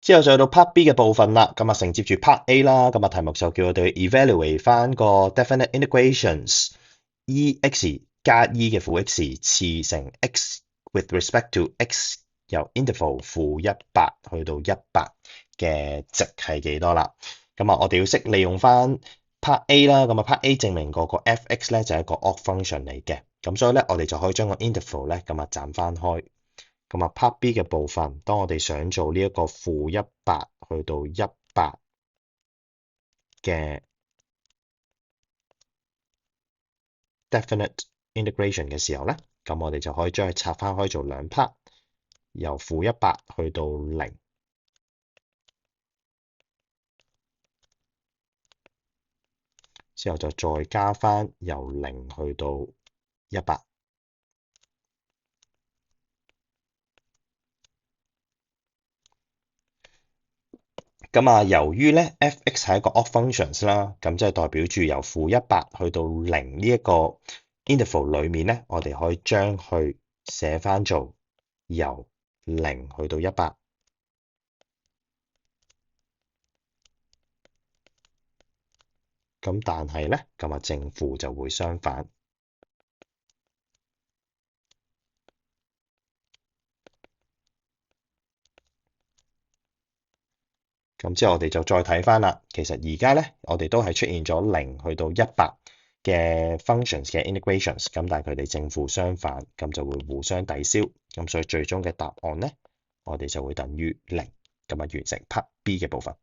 之後就去到 Part B 嘅部分啦，咁啊承接住 Part A 啦，咁啊題目就叫我哋 evaluate 翻個 definite integrations e(x) 加 e 嘅負 x 次乘 x with respect to x 由 interval-100去到100嘅值係幾多啦？咁啊我哋要識利用翻 Part A 啦，咁啊 Part A 證明嗰個 f(x) 咧就係一個 odd function 嚟嘅，咁所以咧我哋就可以將個 interval 咧咁啊斬翻開。咁啊 Part B 嘅部分，當我哋想做呢一個-100去到100嘅 definite integration 嘅時候咧，咁我哋就可以將佢拆翻開做兩 part，由-100去到0，之後就再加翻由0去到100。咁啊，由於咧 f(x) 係一個 odd functions 啦，咁即係代表住由-100去到0呢一個 interval 裏面咧，我哋可以將佢寫翻做由0去到100。咁但係咧，咁啊正負就會相反。咁之後我哋就再睇翻啦。其實而家咧，我哋都係出現咗0去到100嘅 functions 嘅 integrations，咁但係佢哋正負相反，咁就會互相抵消。咁所以最終嘅答案咧，我哋就會等於0。咁啊完成 Part B 嘅部分。